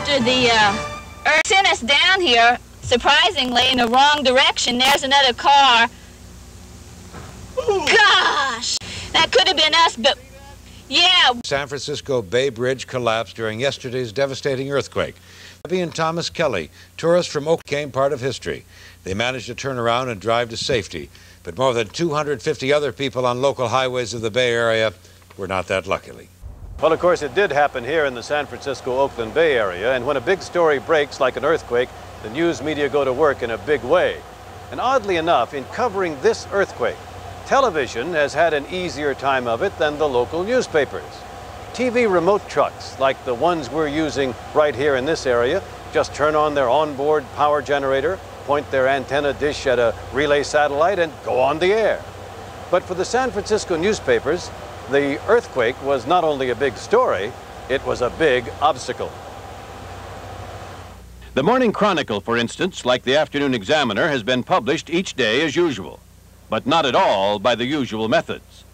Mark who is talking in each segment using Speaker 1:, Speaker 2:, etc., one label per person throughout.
Speaker 1: after the earth sent us down here, surprisingly, in the wrong direction. There's another car. Gosh, that could have been us, but yeah.
Speaker 2: San Francisco Bay Bridge collapsed during yesterday's devastating earthquake. Abby and Thomas Kelly, tourists from Oak, became part of history. They managed to turn around and drive to safety, but more than 250 other people on local highways of the Bay Area were not that lucky.
Speaker 3: Well, of course, it did happen here in the San Francisco-Oakland Bay Area, and when a big story breaks like an earthquake, the news media go to work in a big way. And oddly enough, in covering this earthquake, television has had an easier time of it than the local newspapers. TV remote trucks, like the ones we're using right here in this area, just turn on their onboard power generator, point their antenna dish at a relay satellite, and go on the air. But for the San Francisco newspapers, the earthquake was not only a big story, it was a big obstacle.
Speaker 4: The Morning Chronicle, for instance, like the Afternoon Examiner, has been published each day as usual, but not at all by the usual methods.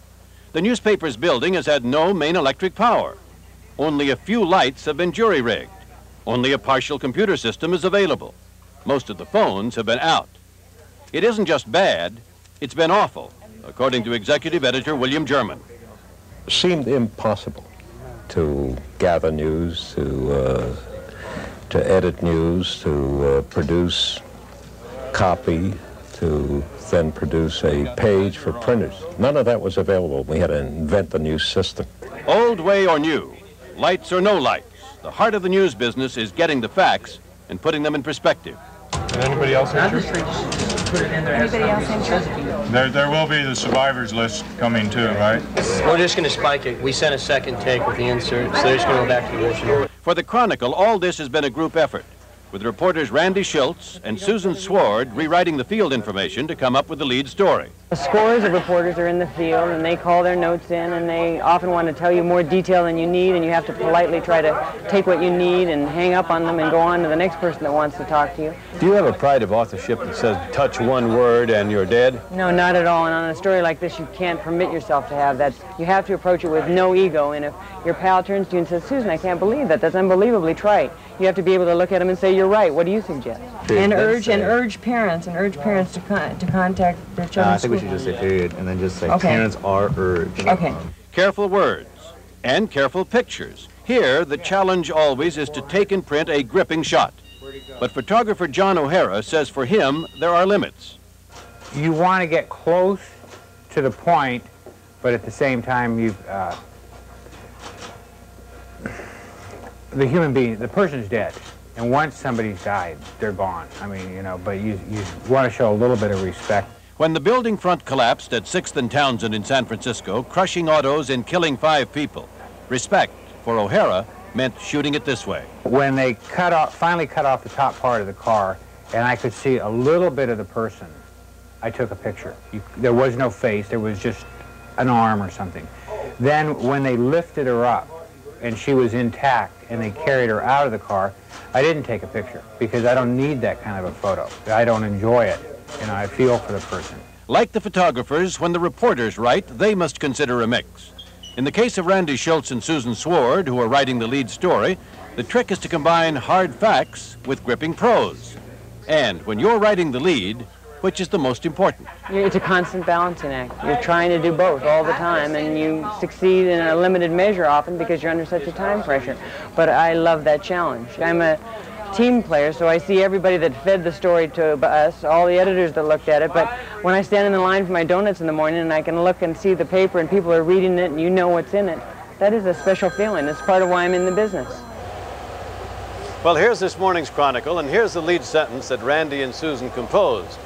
Speaker 4: The newspaper's building has had no main electric power. Only a few lights have been jury-rigged. Only a partial computer system is available. Most of the phones have been out. It isn't just bad, it's been awful, according to executive editor William German.
Speaker 5: It seemed impossible to gather news, to edit news, to produce copy, to then produce a page for printers. None of that was available. We had to invent a new system.
Speaker 4: Old way or new, lights or no lights, the heart of the news business is getting the facts and putting them in perspective.
Speaker 6: Anybody else interested?
Speaker 7: Anybody else interested?
Speaker 6: There will be the survivors list coming too, right?
Speaker 8: We're just going to spike it. We sent a second take with the insert, so they're just going to go back to the original.
Speaker 4: For the Chronicle, all this has been a group effort, with reporters Randy Schultz and Susan Sward rewriting the field information to come up with the lead story.
Speaker 9: Scores of reporters are in the field, and they call their notes in, and they often want to tell you more detail than you need, and you have to politely try to take what you need and hang up on them and go on to the next person that wants to talk to you.
Speaker 3: Do you have a pride of authorship that says, touch one word and you're dead?
Speaker 9: No, not at all, and on a story like this, you can't permit yourself to have that. You have to approach it with no ego, and if your pal turns to you and says, Susan, I can't believe that, that's unbelievably trite, you have to be able to look at him and say, you're right, what do you suggest? And urge parents to contact their children.
Speaker 10: I think we should just say period, and then just say parents are urged.
Speaker 9: Okay.
Speaker 4: Careful words and careful pictures. Here, the challenge always is to take and print a gripping shot. But photographer John O'Hara says for him, there are limits.
Speaker 11: You want to get close to the point, but at the same time, you've the human being, the person's dead. And once somebody's died, they're gone. I mean, you know, but you want to show a little bit of respect.
Speaker 4: When the building front collapsed at 6th and Townsend in San Francisco, crushing autos and killing 5 people, respect for O'Hara meant shooting it this way.
Speaker 11: When they finally cut off the top part of the car, and I could see a little bit of the person, I took a picture. There was no face, there was just an arm or something. Then when they lifted her up, and she was intact, and they carried her out of the car, I didn't take a picture, because I don't need that kind of a photo. I don't enjoy it. You know, I feel for the person.
Speaker 4: Like the photographers, when the reporters write, they must consider a mix. In the case of Randy Schultz and Susan Sward, who are writing the lead story, the trick is to combine hard facts with gripping prose. And when you're writing the lead, which is the most important?
Speaker 9: It's a constant balancing act. You're trying to do both all the time, and you succeed in a limited measure often because you're under such a time pressure. But I love that challenge. I'm a team player, so I see everybody that fed the story to us, all the editors that looked at it, but when I stand in the line for my donuts in the morning and I can look and see the paper and people are reading it and you know what's in it, that is a special feeling. It's part of why I'm in the business.
Speaker 3: Well, here's this morning's Chronicle, and here's the lead sentence that Randy and Susan composed.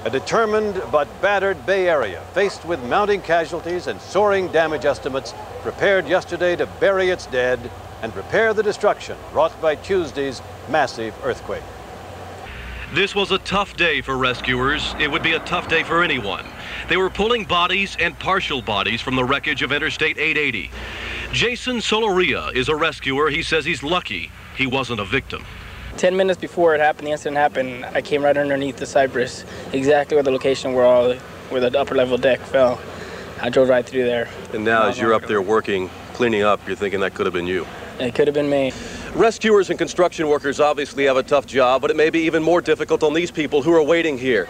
Speaker 3: A determined but battered Bay Area, faced with mounting casualties and soaring damage estimates, prepared yesterday to bury its dead and repair the destruction wrought by Tuesday's massive earthquake.
Speaker 12: This was a tough day for rescuers. It would be a tough day for anyone. They were pulling bodies and partial bodies from the wreckage of Interstate 880. Jason Soloria is a rescuer. He says he's lucky he wasn't a victim.
Speaker 13: 10 minutes before the incident happened, I came right underneath the Cypress, exactly where the location where the upper level deck fell. I drove right through there.
Speaker 14: And now as you're up there working, cleaning up, you're thinking that could have been you.
Speaker 13: It could have been me.
Speaker 12: Rescuers and construction workers obviously have a tough job, but it may be even more difficult on these people who are waiting here.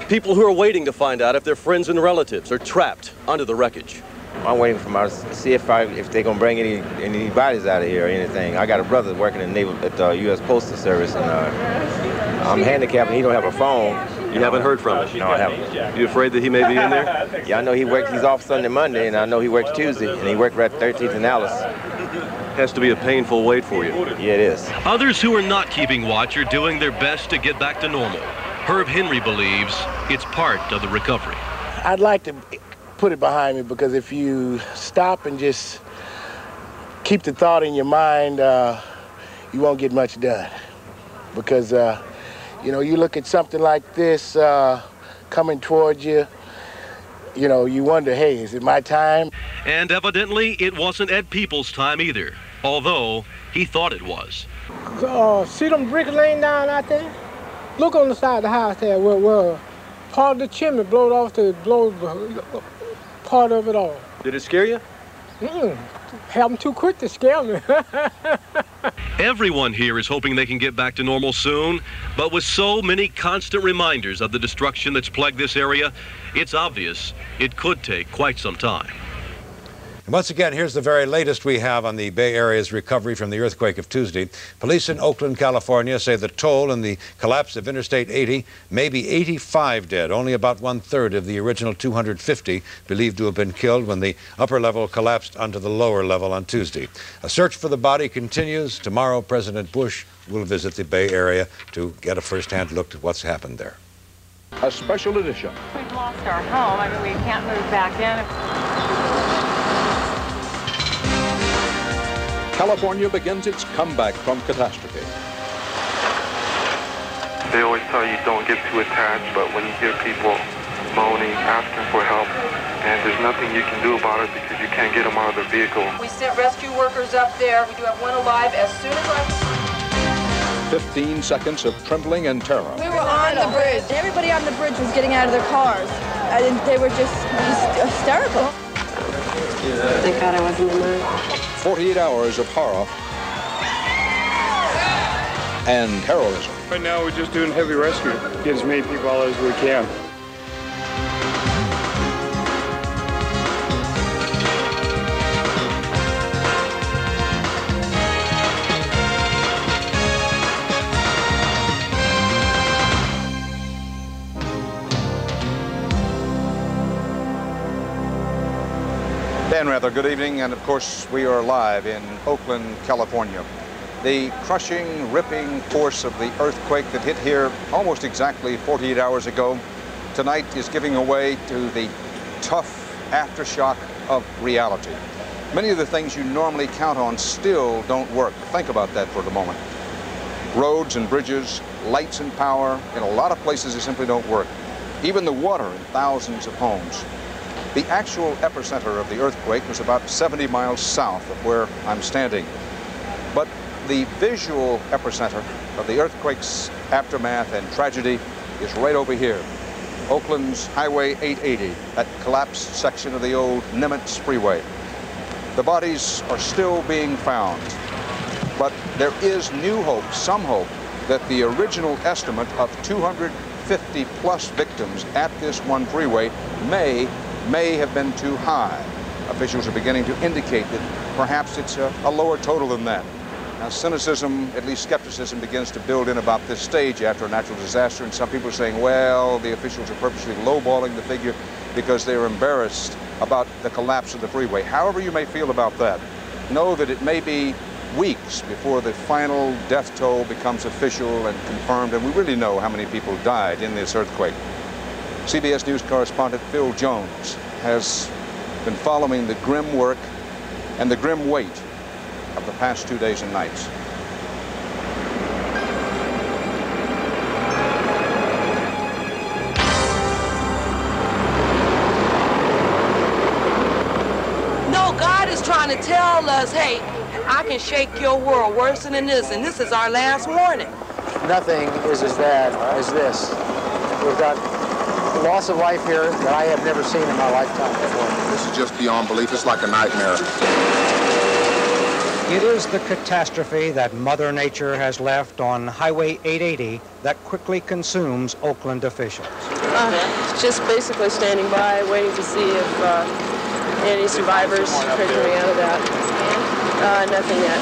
Speaker 12: People who are waiting to find out if their friends and relatives are trapped under the wreckage.
Speaker 14: I'm waiting for to see if they're gonna bring any bodies out of here or anything. I got a brother working in at the U.S. Postal Service, and I'm handicapped and he don't have a phone.
Speaker 12: You haven't heard from him?
Speaker 14: No, I haven't.
Speaker 12: You afraid that he may be in there?
Speaker 14: Yeah, I know he's off Sunday, Monday, and I know he works Tuesday, and he worked right 13th and Alice.
Speaker 12: Has to be a painful wait for you.
Speaker 14: Yeah, it is.
Speaker 12: Others who are not keeping watch are doing their best to get back to normal. Herb Henry believes it's part of the recovery.
Speaker 15: I'd like to put it behind me, because if you stop and just keep the thought in your mind, you won't get much done. Because, you know, you look at something like this coming towards you, you know, you wonder, hey, is it my time?
Speaker 12: And evidently, it wasn't Ed Peoples' time either, although he thought it was.
Speaker 16: See them bricks laying down out there? Look on the side of the house there where part of the chimney blowed off to blow part of it off.
Speaker 12: Did it scare you?
Speaker 16: Happened too quick to scare me.
Speaker 12: Everyone here is hoping they can get back to normal soon, but with so many constant reminders of the destruction that's plagued this area, it's obvious it could take quite some time.
Speaker 2: And once again, here's the very latest we have on the Bay Area's recovery from the earthquake of Tuesday. Police in Oakland, California say the toll in the collapse of Interstate 80 may be 85 dead, only about 1/3 of the original 250 believed to have been killed when the upper level collapsed onto the lower level on Tuesday. A search for the body continues. Tomorrow, President Bush will visit the Bay Area to get a first-hand look at what's happened there.
Speaker 17: A special edition.
Speaker 18: We've lost our home. I mean, we can't move back in.
Speaker 17: California begins its comeback from catastrophe.
Speaker 19: They always tell you don't get too attached, but when you hear people moaning, asking for help, and there's nothing you can do about it because you can't get them out of the vehicle.
Speaker 20: We sent rescue workers up there. We do have one alive. As soon as
Speaker 17: 15 seconds of trembling and terror.
Speaker 20: we were on the bridge, everybody on the bridge was getting out of their cars. And they were just hysterical.
Speaker 18: Thank God I wasn't in there.
Speaker 17: 48 hours of horror and heroism.
Speaker 6: Right now we're just doing heavy rescue. Get as many people out as we can.
Speaker 17: Dan Rather, good evening, and of course we are live in Oakland, California. The crushing, ripping force of the earthquake that hit here almost exactly 48 hours ago tonight is giving way to the tough aftershock of reality. Many of the things you normally count on still don't work. Think about that for a moment. Roads and bridges, lights and power, in a lot of places they simply don't work. Even the water in thousands of homes. The actual epicenter of the earthquake was about 70 miles south of where I'm standing. But the visual epicenter of the earthquake's aftermath and tragedy is right over here. Oakland's Highway 880, that collapsed section of the old Nimitz Freeway. The bodies are still being found. But there is new hope, some hope, that the original estimate of 250 plus victims at this one freeway may have been too high. Officials are beginning to indicate that perhaps it's a lower total than that. Now, cynicism, at least skepticism, begins to build in about this stage after a natural disaster, and some people are saying, well, the officials are purposely lowballing the figure because they're embarrassed about the collapse of the freeway. However you may feel about that, know that it may be weeks before the final death toll becomes official and confirmed, and we really know how many people died in this earthquake. CBS News correspondent Phil Jones has been following the grim work and the grim weight of the past 2 days and nights.
Speaker 20: No, God is trying to tell us, hey, I can shake your world worse than this, and this is our last warning.
Speaker 15: Nothing is as bad as this. We've got loss of life here that I have never seen in my lifetime before.
Speaker 21: This is just beyond belief. It's like a nightmare. It is the catastrophe that Mother Nature has left on Highway 880 that quickly consumes Oakland officials.
Speaker 22: Just basically standing by, waiting to see if any survivors are coming out of that. Nothing yet.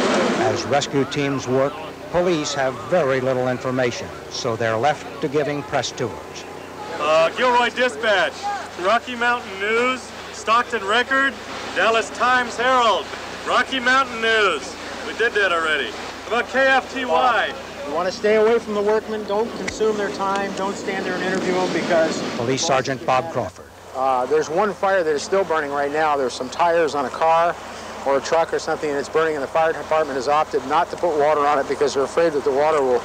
Speaker 21: As rescue teams work, police have very little information, so they're left to giving press tours.
Speaker 23: Gilroy Dispatch, Rocky Mountain News, Stockton Record, Dallas Times Herald, Rocky Mountain News. We did that already. How about KFTY?
Speaker 24: You want to stay away from the workmen. Don't consume their time. Don't stand there and interview them because...
Speaker 21: Police Sergeant Bob Crawford.
Speaker 24: There's one fire that is still burning right now. There's some tires on a car or a truck or something, and it's burning, and the fire department has opted not to put water on it because they're afraid that the water will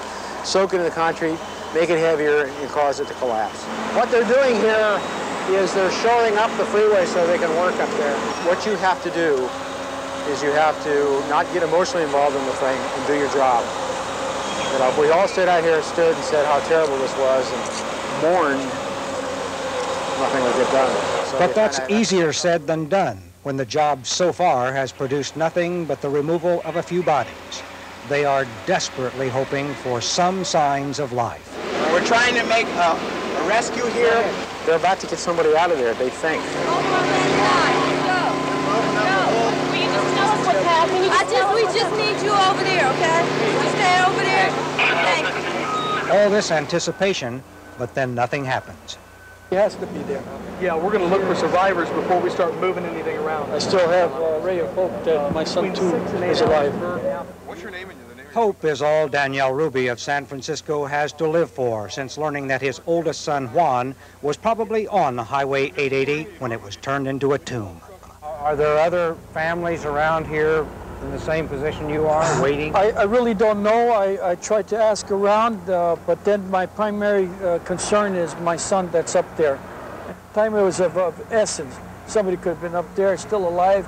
Speaker 24: soak into the concrete, make it heavier, and cause it to collapse. What they're doing here is they're shoring up the freeway so they can work up there. What you have to do is you have to not get emotionally involved in the thing and do your job. You know, if we all stood out here and stood and said how terrible this was and mourned, nothing would get done. So
Speaker 21: but that's easier said than done when the job so far has produced nothing but the removal of a few bodies. They are desperately hoping for some signs of life.
Speaker 24: We're trying to make a rescue here. They're about to get somebody out of there, they think.
Speaker 22: We just need you over there, okay? Just stay over there. Thank you.
Speaker 21: All this anticipation, but then nothing happens.
Speaker 24: He has to be there. Yeah, we're going to look for survivors before we start moving anything around. I still have a ray of hope that my son, too, is alive.
Speaker 17: What's your name and the name?
Speaker 21: Hope is all Danielle Ruby of San Francisco has to live for since learning that his oldest son, Juan, was probably on Highway 880 when it was turned into a tomb.
Speaker 11: Are there other families around here in the same position you are, waiting?
Speaker 25: I really don't know. I tried to ask around, but then my primary concern is my son that's up there. Time was of essence. Somebody could have been up there, still alive,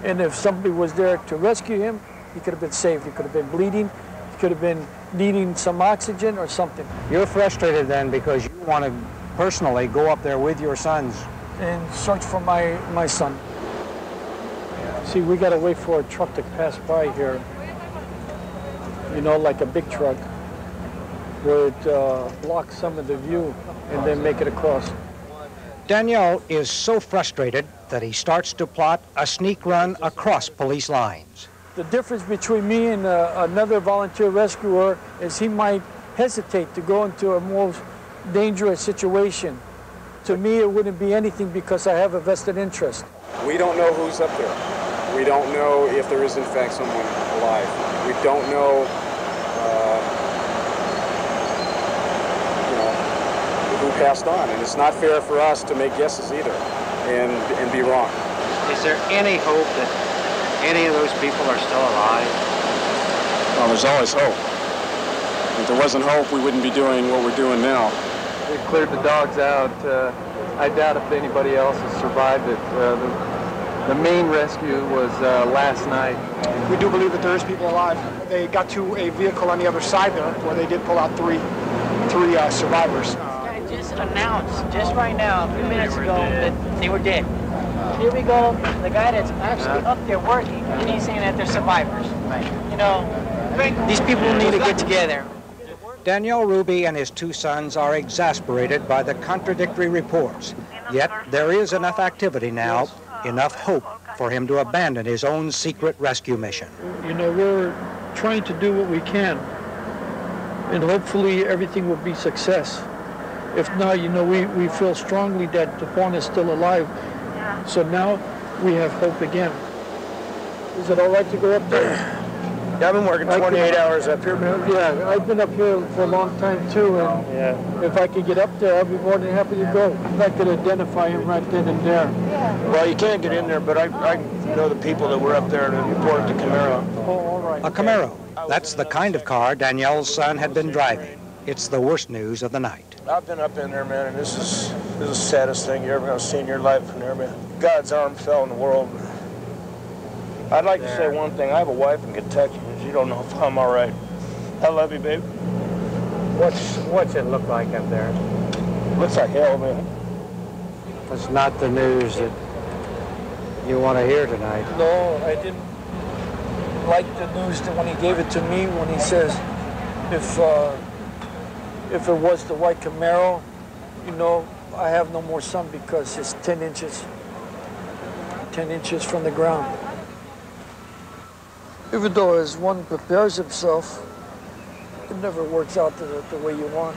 Speaker 25: and if somebody was there to rescue him, he could have been saved. He could have been bleeding. He could have been needing some oxygen or something.
Speaker 11: You're frustrated then because you want to personally go up there with your sons
Speaker 25: and search for my son. See, we got to wait for a truck to pass by here, you know, like a big truck, would block some of the view and then make it across.
Speaker 21: Danielle is so frustrated that he starts to plot a sneak run across police lines.
Speaker 25: The difference between me and another volunteer rescuer is he might hesitate to go into a more dangerous situation. To me, it wouldn't be anything because I have a vested interest.
Speaker 6: We don't know who's up there. We don't know if there is, in fact, someone alive. We don't know, who passed on. And it's not fair for us to make guesses either and be wrong.
Speaker 26: Is there any hope that any of those people are still alive?
Speaker 6: Well, there's always hope. If there wasn't hope, we wouldn't be doing what we're doing now.
Speaker 24: We cleared the dogs out. I doubt if anybody else has survived it. The main rescue was last night.
Speaker 27: We do believe that there is people alive. They got to a vehicle on the other side there where they did pull out three survivors.
Speaker 28: I just announced, just right now, a few minutes ago, that they were dead. Here we go, the guy that's actually up there working, and he's saying that they're survivors. Right. You know, these people need to get together.
Speaker 21: Danielle Ruby and his two sons are exasperated by the contradictory reports. Yet there is enough activity now, enough hope for him to abandon his own secret rescue mission.
Speaker 25: You know, we're trying to do what we can, and hopefully everything will be success. If not, you know, we feel strongly that Juan is still alive. So now we have hope again. Is it all right to go up there?
Speaker 27: Yeah, I've been working 28 hours up here.
Speaker 25: Yeah, I've been up here for a long time too, and if I could get up there, I'd be more than happy to go. If I could identify him right then and there.
Speaker 27: Well, you can't get in there, but I know the people that were up there to report the Camaro.
Speaker 25: Oh, all right.
Speaker 21: A Camaro. That's the kind of car Danielle's son had been driving. It's the worst news of the night.
Speaker 27: I've been up in there, man, and this is the saddest thing you're ever going to see in your life in there, man. God's arm fell in the world. I'd like to say one thing. I have a wife in Kentucky, and you don't know if I'm all right. I love you, babe.
Speaker 11: What's it look like up there?
Speaker 27: Looks like hell, man.
Speaker 11: It's not the news that you want to hear tonight.
Speaker 25: No, I didn't. didn't like the news that when he gave it to me, when he says, if it was the white Camaro, you know, I have no more son because it's 10 inches from the ground. Even though as one prepares himself, it never works out the way you want.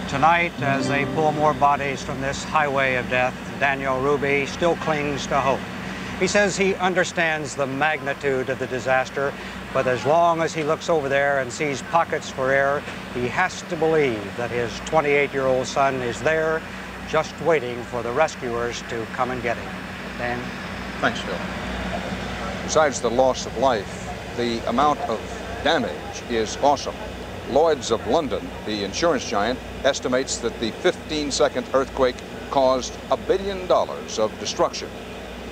Speaker 21: Tonight, as they pull more bodies from this highway of death, Daniel Ruby still clings to hope. He says he understands the magnitude of the disaster, but as long as he looks over there and sees pockets for air, he has to believe that his 28-year-old son is there, just waiting for the rescuers to come and get him. Dan?
Speaker 17: Thanks, Phil. Besides the loss of life, the amount of damage is awesome. Lloyd's of London, the insurance giant, estimates that the 15-second earthquake caused $1 billion of destruction.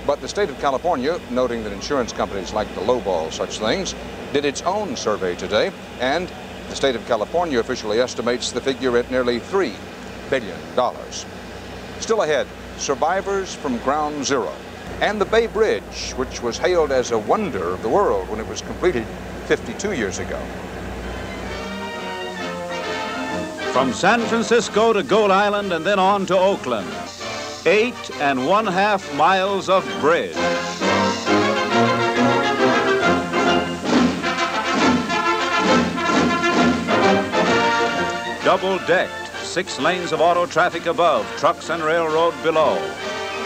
Speaker 17: But the state of California, noting that insurance companies like to lowball such things, did its own survey today, and the state of California officially estimates the figure at nearly $3 billion. Still ahead, survivors from Ground Zero, and the Bay Bridge, which was hailed as a wonder of the world when it was completed 52 years ago.
Speaker 1: From San Francisco to Gold Island and then on to Oakland. 8½ miles of bridge. Double-decked, 6 lanes of auto traffic above, trucks and railroad below.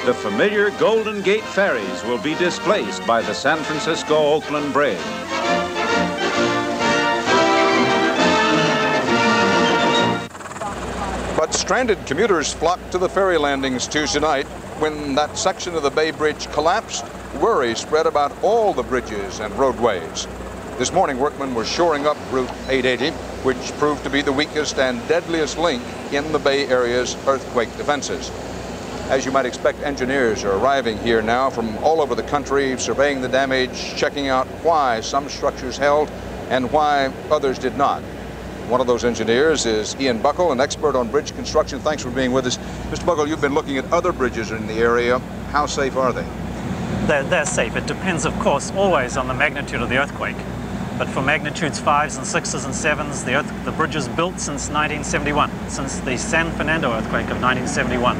Speaker 1: The familiar Golden Gate ferries will be displaced by the San Francisco-Oakland Bridge.
Speaker 17: But stranded commuters flocked to the ferry landings Tuesday night. When that section of the Bay Bridge collapsed, worry spread about all the bridges and roadways. This morning, workmen were shoring up Route 880, which proved to be the weakest and deadliest link in the Bay Area's earthquake defenses. As you might expect, engineers are arriving here now from all over the country, surveying the damage, checking out why some structures held and why others did not. One of those engineers is Ian Buckle, an expert on bridge construction. Thanks for being with us. Mr. Buckle, you've been looking at other bridges in the area. How safe are they?
Speaker 3: They're safe. It depends, of course, always on the magnitude of the earthquake. But for magnitudes 5s and 6s and 7s, the bridge is built since 1971, since the San Fernando earthquake of 1971.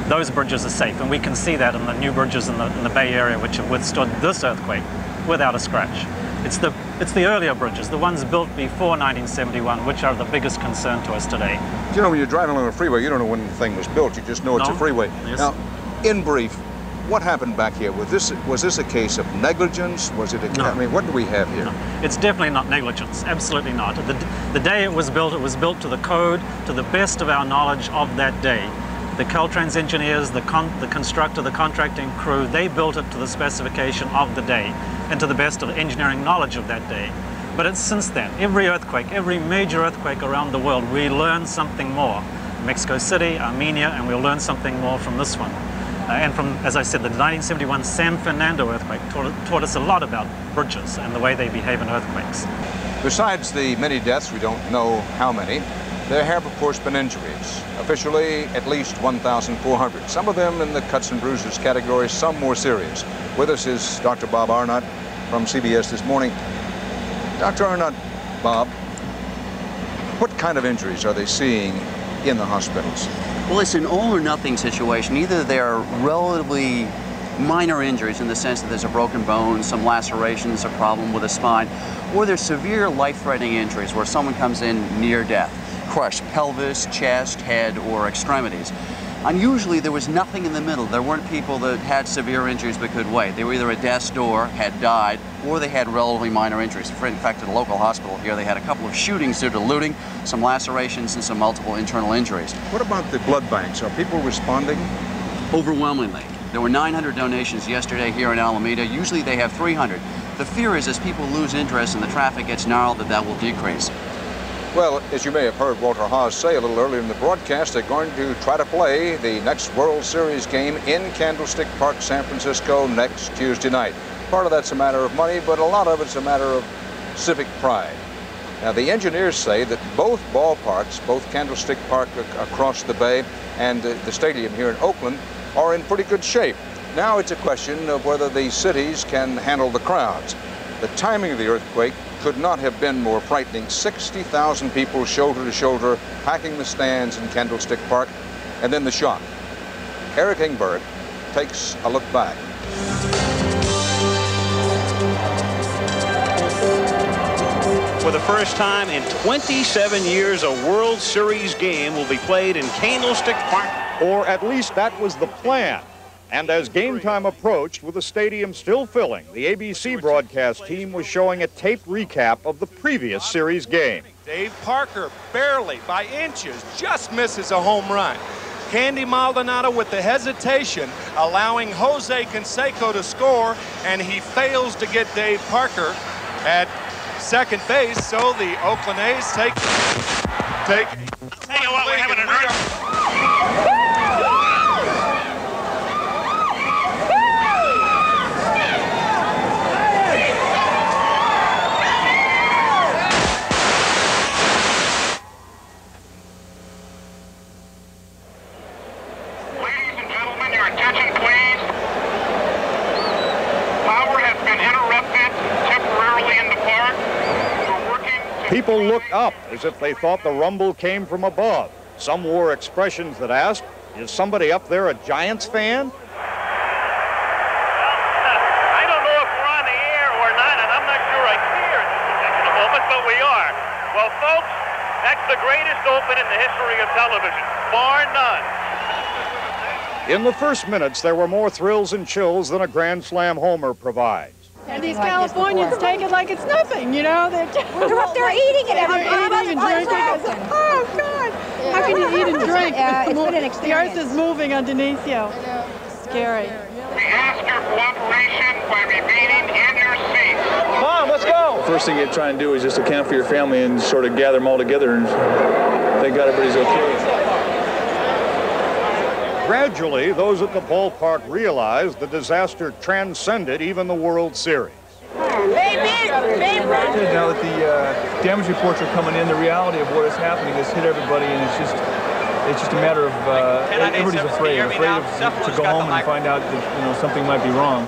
Speaker 3: Those bridges are safe, and we can see that in the new bridges in the Bay Area, which have withstood this earthquake without a scratch. It's the earlier bridges, the ones built before 1971, which are the biggest concern to us today.
Speaker 17: You know, when you're driving along a freeway, you don't know when the thing was built. You just know it's a freeway.
Speaker 3: Yes.
Speaker 17: Now, in brief, what happened back here? Was this a case of negligence? Was it
Speaker 3: No.
Speaker 17: I mean, what do we have here?
Speaker 3: No. It's definitely not negligence. Absolutely not. The day it was built to the code, to the best of our knowledge of that day. The Caltrans engineers, the constructor, the contracting crew, they built it to the specification of the day and to the best of the engineering knowledge of that day. But it's since then, every earthquake, every major earthquake around the world, we learn something more. Mexico City, Armenia, and we'll learn something more from this one. And from, as I said, the 1971 San Fernando earthquake taught us a lot about bridges and the way they behave in earthquakes.
Speaker 17: Besides the many deaths, we don't know how many, there have, of course, been injuries. Officially, at least 1,400. Some of them in the cuts and bruises category, some more serious. With us is Dr. Bob Arnott from CBS This Morning. Dr. Arnott, Bob, what kind of injuries are they seeing in the hospitals?
Speaker 4: Well, it's an all or nothing situation. Either they're relatively minor injuries in the sense that there's a broken bone, some lacerations, a problem with the spine, or there's severe life-threatening injuries where someone comes in near death. Crushed pelvis, chest, head, or extremities. Unusually, there was nothing in the middle. There weren't people that had severe injuries but could wait. They were either at death's door, had died, or they had relatively minor injuries. In fact, at a local hospital here, they had a couple of shootings due to looting, some lacerations, and some multiple internal injuries.
Speaker 17: What about the blood banks? Are people responding?
Speaker 4: Overwhelmingly. There were 900 donations yesterday here in Alameda. Usually they have 300. The fear is as people lose interest and the traffic gets gnarled, that will decrease.
Speaker 17: Well, as you may have heard Walter Haas say a little earlier in the broadcast, they're going to try to play the next World Series game in Candlestick Park, San Francisco next Tuesday night. Part of that's a matter of money, but a lot of it's a matter of civic pride. Now, the engineers say that both ballparks, both Candlestick Park across the bay and the stadium here in Oakland, are in pretty good shape. Now it's a question of whether the cities can handle the crowds. The timing of the earthquake could not have been more frightening. 60,000 people shoulder to shoulder, packing the stands in Candlestick Park, and then the shock. Eric Ingberg takes a look back.
Speaker 5: For the first time in 27 years, a World Series game will be played in Candlestick Park.
Speaker 7: Or at least that was the plan. And as game time approached, with the stadium still filling, the ABC broadcast team was showing a tape recap of the previous series game.
Speaker 8: Dave Parker barely, by inches, just misses a home run. Candy Maldonado with the hesitation, allowing Jose Canseco to score, and he fails to get Dave Parker at second base, so the Oakland A's take.
Speaker 5: Tell you what, we're having an
Speaker 7: People looked up as if they thought the rumble came from above. Some wore expressions that asked, is somebody up there a Giants fan?
Speaker 5: I don't know if we're on the air or not, and I'm not sure I care in this particular moment, but we are. Well, folks, that's the greatest open in the history of television, bar none.
Speaker 7: In the first minutes, there were more thrills and chills than a Grand Slam homer provides.
Speaker 9: And these Californians take it like it's nothing, you know. They're
Speaker 10: up there eating it every day.
Speaker 9: Eating and drinking. Oh, God. How can you eat and drink?
Speaker 10: It's been an experience.
Speaker 9: The earth is moving underneath you. Scary.
Speaker 5: We ask your cooperation by remaining in your seats.
Speaker 8: Mom, let's go.
Speaker 13: First thing you try and do is just account for your family and sort of gather them all together and thank God everybody's okay.
Speaker 7: Gradually, those at the ballpark realized the disaster transcended even the World Series.
Speaker 13: Now that the damage reports are coming in, the reality of what is happening has hit everybody, and it's just a matter of everybody's afraid to go home and find out that something might be wrong.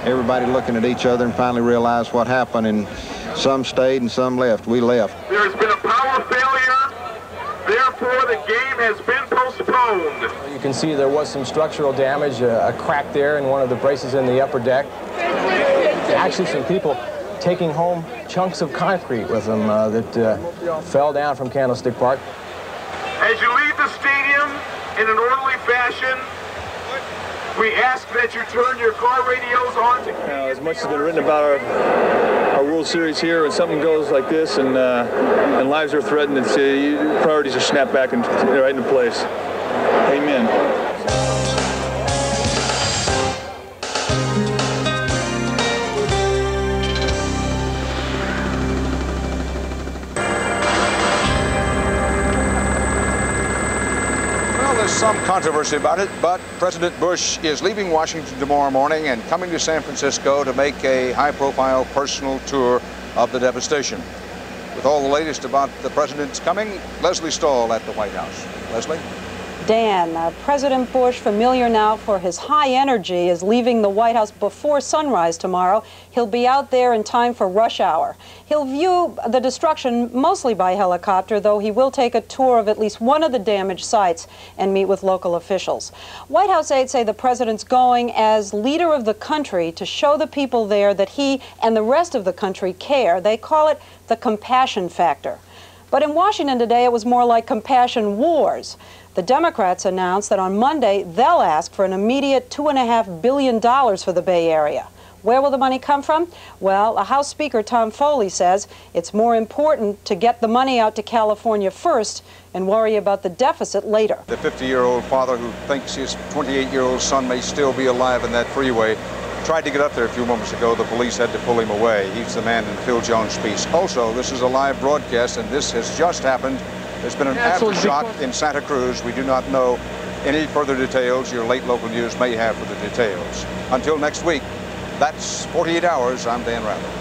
Speaker 14: Everybody looking at each other and finally realized what happened, and some stayed and some left. We left.
Speaker 5: There's been a power failure. Therefore, the game has been postponed.
Speaker 16: You can see there was some structural damage, a crack there in one of the braces in the upper deck. Actually, some people taking home chunks of concrete with them that fell down from Candlestick Park.
Speaker 5: As you leave the stadium in an orderly fashion, we ask that you turn your car radios on.
Speaker 13: As much has been written about our World Series here, when something goes like this and lives are threatened, it's, priorities are snapped back and right into place. Amen.
Speaker 17: There's some controversy about it, but President Bush is leaving Washington tomorrow morning and coming to San Francisco to make a high-profile personal tour of the devastation. With all the latest about the president's coming, Leslie Stahl at the White House. Leslie?
Speaker 29: Dan, President Bush, familiar now for his high energy, is leaving the White House before sunrise tomorrow. He'll be out there in time for rush hour. He'll view the destruction mostly by helicopter, though he will take a tour of at least one of the damaged sites and meet with local officials. White House aides say the president's going as leader of the country to show the people there that he and the rest of the country care. They call it the compassion factor. But in Washington today, it was more like compassion wars. The Democrats announced that on Monday, they'll ask for an immediate $2.5 billion for the Bay Area. Where will the money come from? Well, House Speaker Tom Foley says it's more important to get the money out to California first and worry about the deficit later.
Speaker 17: The 50-year-old father who thinks his 28-year-old son may still be alive in that freeway tried to get up there a few moments ago. The police had to pull him away. He's the man in the Phil Jones piece. Also, this is a live broadcast, and this has just happened. There's been an aftershock in Santa Cruz. We do not know any further details. Your late local news may have for the details. Until next week, that's 48 Hours. I'm Dan Rather.